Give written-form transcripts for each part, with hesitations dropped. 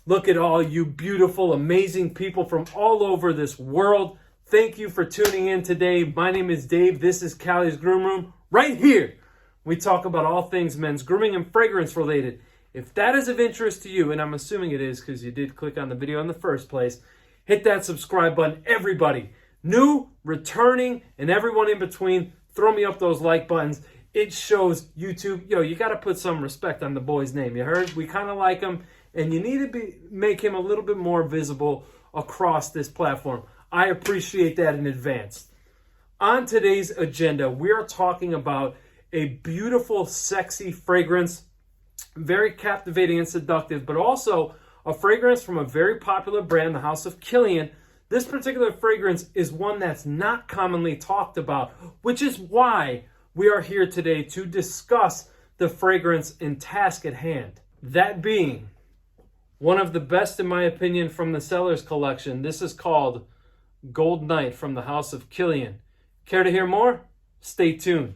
Look at all you beautiful, amazing people from all over this world. Thank you for tuning in today. My name is Dave. This is Cali's Groom Room. Right here, we talk about all things men's grooming and fragrance related. If that is of interest to you, and I'm assuming it is because you did click on the video in the first place, hit that subscribe button. Everybody, new, returning, and everyone in between, throw me up those like buttons. It shows YouTube, you got to put some respect on the boy's name. You heard? We kind of like him. And you need to make him a little bit more visible across this platform. I appreciate that in advance. On today's agenda, we are talking about a beautiful, sexy fragrance, very captivating and seductive, but also a fragrance from a very popular brand, the House of Kilian. This particular fragrance is one that's not commonly talked about, which is why we are here today to discuss the fragrance and task at hand. That being one of the best, in my opinion, from the Sellers collection. This is called Gold Night from the House of Kilian. Care to hear more? Stay tuned.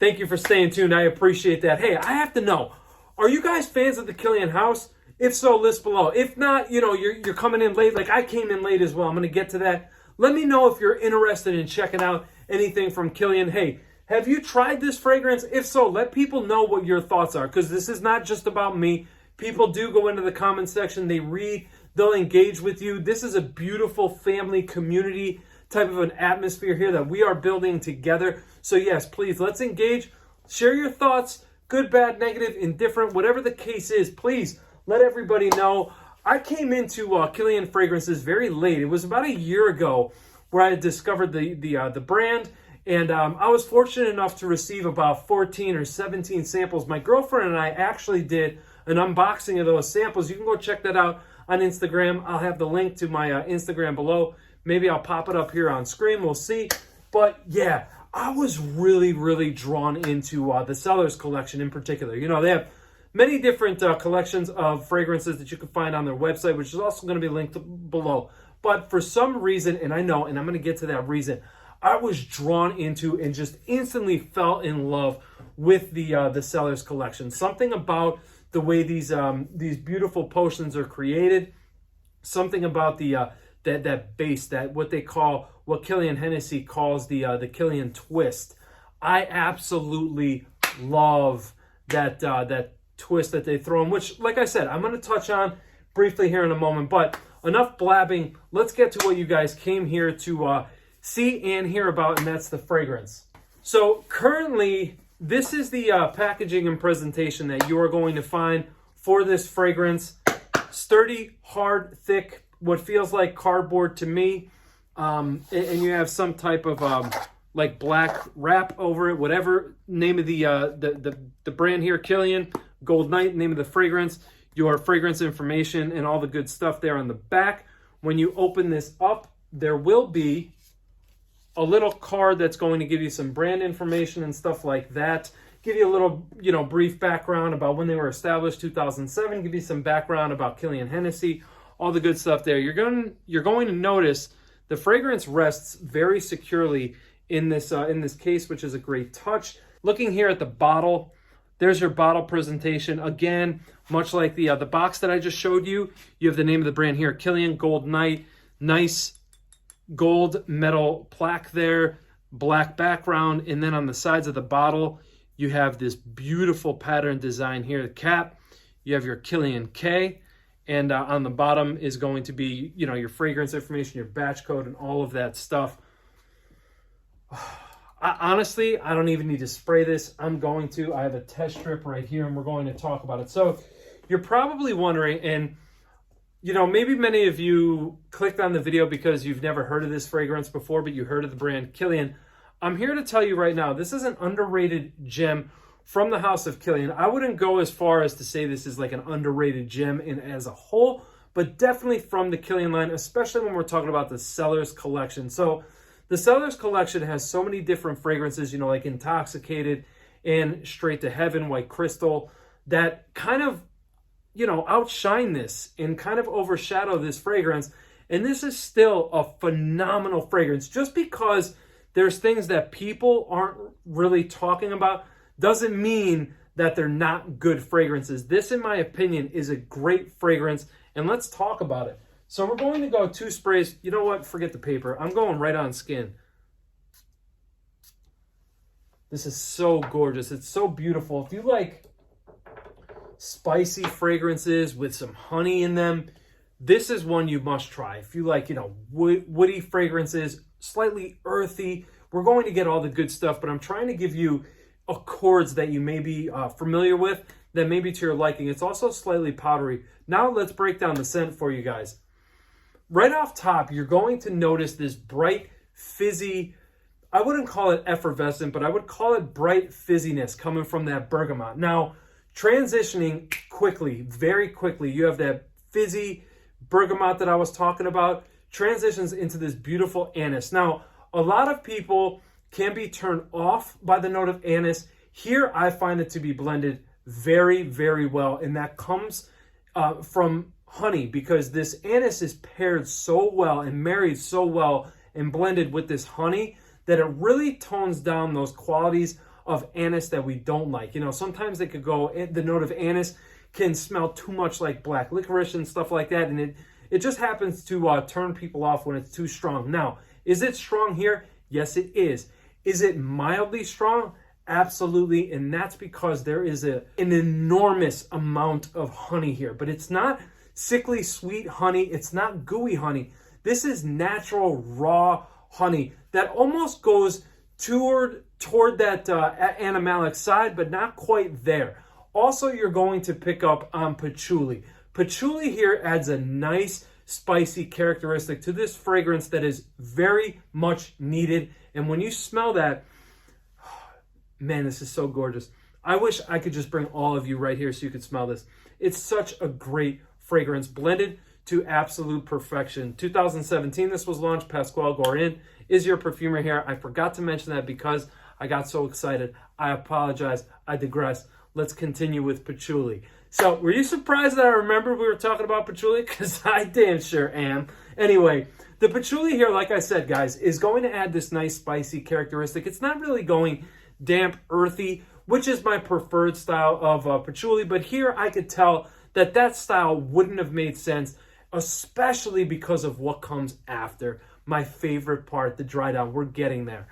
Thank you for staying tuned. I appreciate that. Hey, I have to know, are you guys fans of the Kilian house? If so, list below. If not, you're coming in late. Like I came in late as well. I'm going to get to that. Let me know if you're interested in checking out anything from Kilian. Hey, have you tried this fragrance? If so, let people know what your thoughts are, because this is not just about me. People do go into the comment section. They read. They'll engage with you. This is a beautiful family community type of an atmosphere here that we are building together. So yes, please, let's engage. Share your thoughts, good, bad, negative, indifferent, whatever the case is. Please let everybody know. I came into Kilian fragrances very late. It was about a year ago where I had discovered the brand, and I was fortunate enough to receive about 14 or 17 samples. My girlfriend and I actually did an unboxing of those samples. You can go check that out on Instagram. I'll have the link to my Instagram below. Maybe I'll pop it up here on screen. We'll see. But yeah, I was really, really drawn into the Sellers collection in particular. They have many different collections of fragrances that you can find on their website, which is also going to be linked below. But for some reason, and I know, and I'm going to get to that reason, I was drawn into and just instantly fell in love with the Sellers collection. Something about the way these beautiful potions are created. Something about the that base, that what Kilian Hennessy calls the Kilian twist. I absolutely love that twist that they throw in, which, like I said, I'm going to touch on briefly here in a moment. But enough blabbing. Let's get to what you guys came here to see and hear about, and that's the fragrance. So currently, this is the packaging and presentation that you are going to find for this fragrance. Sturdy, hard, thick, what feels like cardboard to me, and you have some type of like black wrap over it. Whatever name of the brand here, Kilian Gold Night, name of the fragrance, your fragrance information, and all the good stuff there on the back. When you open this up, there will be a little card that's going to give you some brand information and stuff like that. Give you a little, brief background about when they were established, 2007. Give you some background about Kilian Hennessy, all the good stuff there. You're going to notice the fragrance rests very securely in this case, which is a great touch. Looking here at the bottle, there's your bottle presentation. Again, much like the box that I just showed you, you have the name of the brand here, Kilian Gold Night. Nice gold metal plaque there, black background, and then on the sides of the bottle, you have this beautiful pattern design here. The cap, you have your Kilian K, and on the bottom is going to be, your fragrance information, your batch code, and all of that stuff. Honestly, I don't even need to spray this. I have a test strip right here, and we're going to talk about it. So you're probably wondering, and maybe many of you clicked on the video because you've never heard of this fragrance before, but you heard of the brand Kilian. I'm here to tell you right now, this is an underrated gem from the House of Kilian. I wouldn't go as far as to say this is like an underrated gem as a whole, but definitely from the Kilian line, especially when we're talking about the Sellers collection. So the Sellers collection has so many different fragrances, like Intoxicated and Straight to Heaven, White Crystal, that kind of, outshine this and kind of overshadow this fragrance. And this is still a phenomenal fragrance. Just because there's things that people aren't really talking about doesn't mean that they're not good fragrances. This, in my opinion, is a great fragrance, and let's talk about it. So we're going to go 2 sprays. You know what? Forget the paper. I'm going right on skin. This is so gorgeous. It's so beautiful. If you like spicy fragrances with some honey in them, this is one you must try. If you like, woody fragrances, slightly earthy, we're going to get all the good stuff, but I'm trying to give you accords that you may be familiar with, that may be to your liking. It's also slightly powdery. Now let's break down the scent for you guys. Right off top, you're going to notice this bright, fizzy, I wouldn't call it effervescent, but I would call it bright fizziness coming from that bergamot. Now, transitioning quickly, very quickly, you have that fizzy bergamot that I was talking about, transitions into this beautiful anise. Now, a lot of people can be turned off by the note of anise. Here, I find it to be blended very, very well, and that comes from honey, because this anise is paired so well and married so well and blended with this honey that it really tones down those qualities of anise that we don't like. Sometimes it could go, the note of anise can smell too much like black licorice and stuff like that, and it just happens to turn people off when it's too strong. Now, is it strong here? Yes, it is. Is it mildly strong? Absolutely, and that's because there is an enormous amount of honey here, but it's not sickly sweet honey. It's not gooey honey. This is natural raw honey that almost goes toward that animalic side, but not quite there. Also, you're going to pick up on patchouli. Patchouli here adds a nice spicy characteristic to this fragrance that is very much needed. And when you smell that, man, this is so gorgeous. I wish I could just bring all of you right here so you could smell this. It's such a great fragrance, blended to absolute perfection. 2017, this was launched. Pasquale Gorin is your perfumer here. I forgot to mention that because I got so excited. I apologize. I digress. Let's continue with patchouli. So, were you surprised that I remembered we were talking about patchouli? Because I damn sure am. Anyway, the patchouli here, like I said, guys, is going to add this nice spicy characteristic. It's not really going damp, earthy, which is my preferred style of patchouli. But here I could tell that style wouldn't have made sense, especially because of what comes after. My favorite part, the dry down. We're getting there.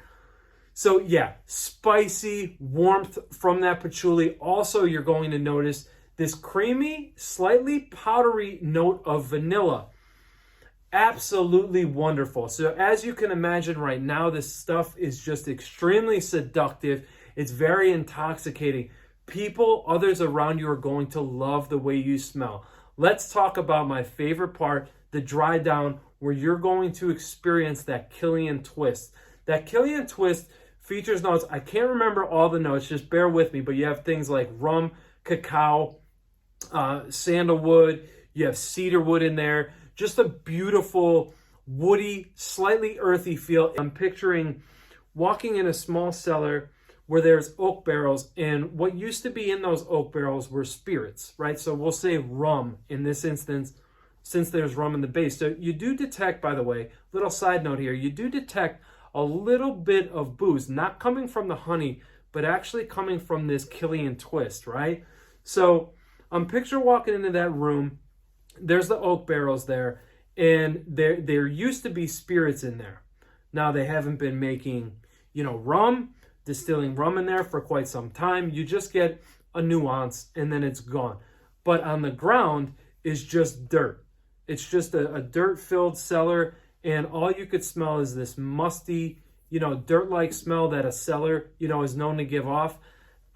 So yeah, spicy warmth from that patchouli. Also, you're going to notice this creamy, slightly powdery note of vanilla. Absolutely wonderful. So as you can imagine right now, this stuff is just extremely seductive. It's very intoxicating. People, others around you are going to love the way you smell. Let's talk about my favorite part, the dry down, where you're going to experience that Kilian twist. That Kilian twist features notes, I can't remember all the notes, just bear with me, but you have things like rum, cacao, sandalwood, you have cedarwood in there, just a beautiful, woody, slightly earthy feel. I'm picturing walking in a small cellar where there's oak barrels, and what used to be in those oak barrels were spirits, right? So we'll say rum in this instance, since there's rum in the base. So you do detect, by the way, little side note here, you do detect a little bit of booze, not coming from the honey, but actually coming from this Kilian twist, right? So I'm picture walking into that room, there's the oak barrels there, and there used to be spirits in there. Now they haven't been making, rum, distilling rum in there for quite some time. You just get a nuance and then it's gone. But on the ground is just dirt. It's just a dirt-filled cellar, and all you could smell is this musty, dirt-like smell that a cellar, is known to give off.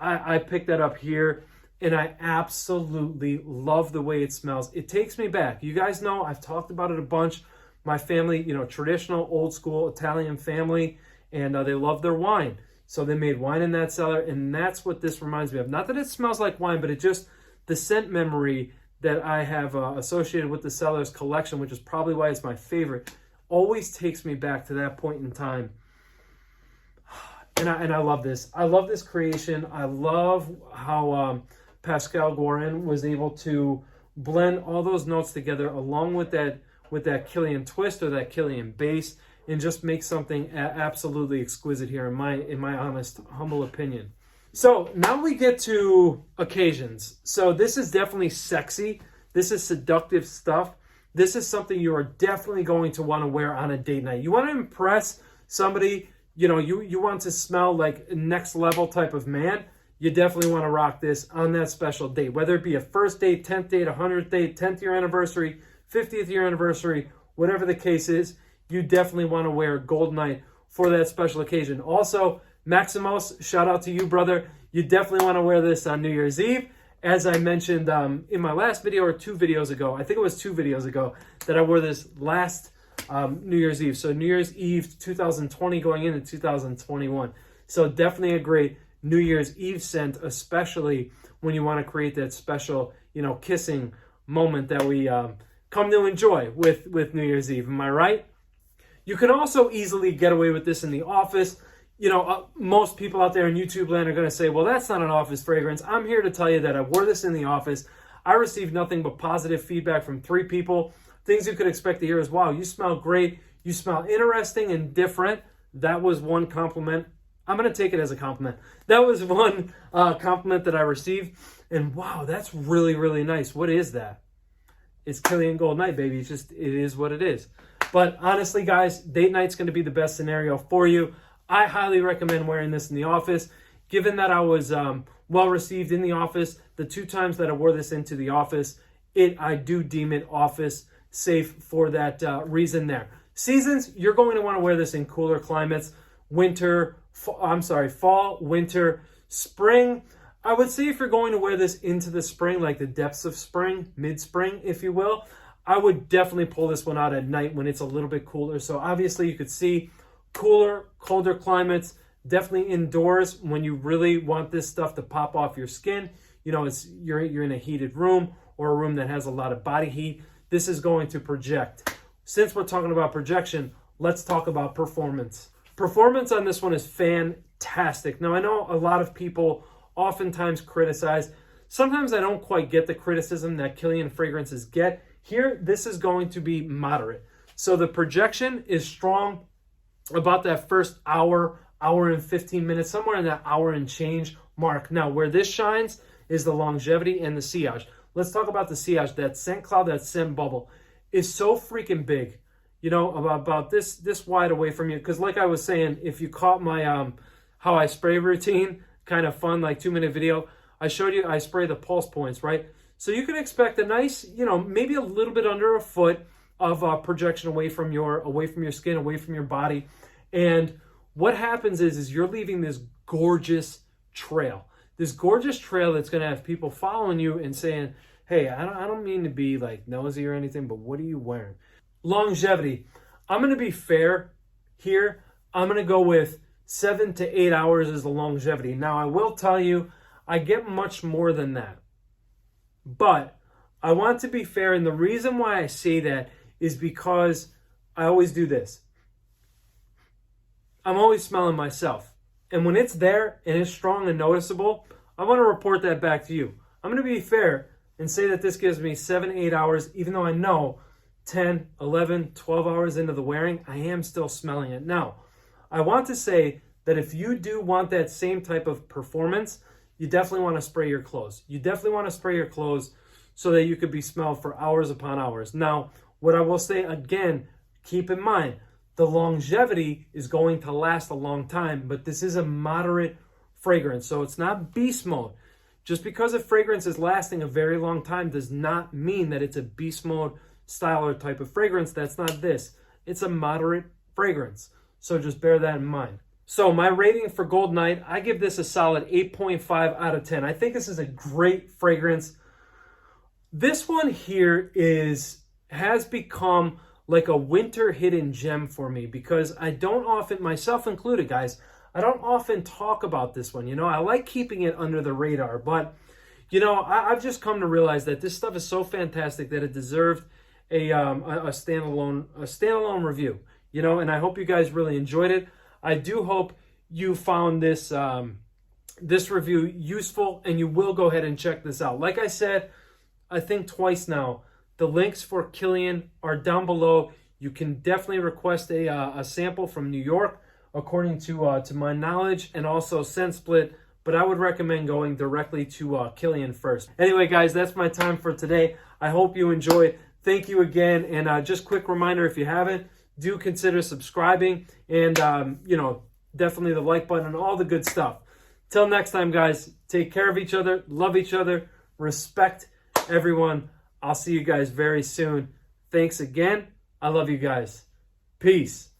I picked that up here, and I absolutely love the way it smells. It takes me back. You guys know I've talked about it a bunch. My family, traditional, old-school Italian family, and they love their wine. So they made wine in that cellar, and that's what this reminds me of. Not that it smells like wine, but it just, the scent memory that I have associated with the cellar's collection, which is probably why it's my favorite, always takes me back to that point in time. And I love this. I love this creation. I love how Pasquale Gorin was able to blend all those notes together along with that with that Kilian twist or that Kilian base and just make something absolutely exquisite here in my honest, humble opinion. So now we get to occasions. So this is definitely sexy. This is seductive stuff. This is something you are definitely going to want to wear on a date night. You want to impress somebody, you know, you want to smell like next level type of man. You definitely want to rock this on that special date, whether it be a first date, 10th date, 100th date, 10th year anniversary, 50th year anniversary, whatever the case is, you definitely want to wear Gold Night for that special occasion. Also, Maximos, shout out to you, brother. You definitely want to wear this on New Year's Eve. As I mentioned in my last video or 2 videos ago, I think it was 2 videos ago, that I wore this last New Year's Eve. So New Year's Eve 2020 going into 2021. So definitely a great New Year's Eve scent, especially when you want to create that special, you know, kissing moment that we come to enjoy with New Year's Eve. Am I right? You can also easily get away with this in the office. You know, most people out there in YouTube land are going to say, well, that's not an office fragrance. I'm here to tell you that I wore this in the office. I received nothing but positive feedback from 3 people. Things you could expect to hear is, wow, you smell great. You smell interesting and different. That was one compliment. I'm going to take it as a compliment. That was one compliment that I received. And wow, that's really, really nice. What is that? It's Kilian Gold Night, baby. It's just, it is what it is. But honestly, guys, date night's going to be the best scenario for you. I highly recommend wearing this in the office. Given that I was well received in the office, the 2 times that I wore this into the office, I do deem it office safe for that reason there. Seasons, you're going to want to wear this in cooler climates. Fall, winter, spring. I would say if you're going to wear this into the spring, like the depths of spring, mid-spring, if you will, I would definitely pull this one out at night when it's a little bit cooler. So obviously you could see cooler, colder climates, definitely indoors when you really want this stuff to pop off your skin. You know, you're in a heated room or a room that has a lot of body heat. This is going to project. Since we're talking about projection, let's talk about performance. Performance on this one is fantastic. Now, I know a lot of people oftentimes criticize. Sometimes I don't quite get the criticism that Kilian fragrances get. Here, this is going to be moderate. So the projection is strong about that first hour and 15 minutes, somewhere in that hour and change mark. Now, where this shines is the longevity and the sillage. Let's talk about the sillage. That scent cloud, that scent bubble is so freaking big. You know, about this wide away from you. Because like I was saying, if you caught my how I spray routine, kind of fun, like 2-minute video, I showed you I spray the pulse points, right? So you can expect a nice, you know, maybe a little bit under a foot of projection away from your skin, away from your body. And what happens is you're leaving this gorgeous trail. This gorgeous trail that's going to have people following you and saying, hey, I don't mean to be like nosy or anything, but what are you wearing? Longevity. I'm going to be fair here. I'm going to go with 7 to 8 hours is the longevity. Now, I will tell you, I get much more than that. But I want to be fair, and the reason why I say that is because I always do this. I'm always smelling myself. And when it's there and it's strong and noticeable, I want to report that back to you. I'm going to be fair and say that this gives me 7, 8 hours, even though I know 10, 11, 12 hours into the wearing, I am still smelling it. Now, I want to say that if you do want that same type of performance, you definitely want to spray your clothes. You definitely want to spray your clothes so that you could be smelled for hours upon hours. Now, what I will say again, keep in mind, the longevity is going to last a long time, but this is a moderate fragrance, so it's not beast mode. Just because a fragrance is lasting a very long time does not mean that it's a beast mode style or type of fragrance. That's not this. It's a moderate fragrance. So just bear that in mind. So my rating for Gold Night, I give this a solid 8.5 out of 10. I think this is a great fragrance. This one here has become like a winter hidden gem for me because I don't often, myself included, guys, I don't often talk about this one. You know, I like keeping it under the radar, but you know, I've just come to realize that this stuff is so fantastic that it deserved a standalone review. You know, and I hope you guys really enjoyed it. I do hope you found this this review useful, and you will go ahead and check this out. Like I said, I think twice now, The links for Kilian are down below. You can definitely request a sample from New York, according to my knowledge, and also scent split. But I would recommend going directly to Kilian first. Anyway, guys, that's my time for today. I hope you enjoyed. Thank you again. And just quick reminder, if you haven't, do consider subscribing and, definitely the like button and all the good stuff. Till next time, guys, take care of each other, love each other, respect everyone. I'll see you guys very soon. Thanks again. I love you guys. Peace.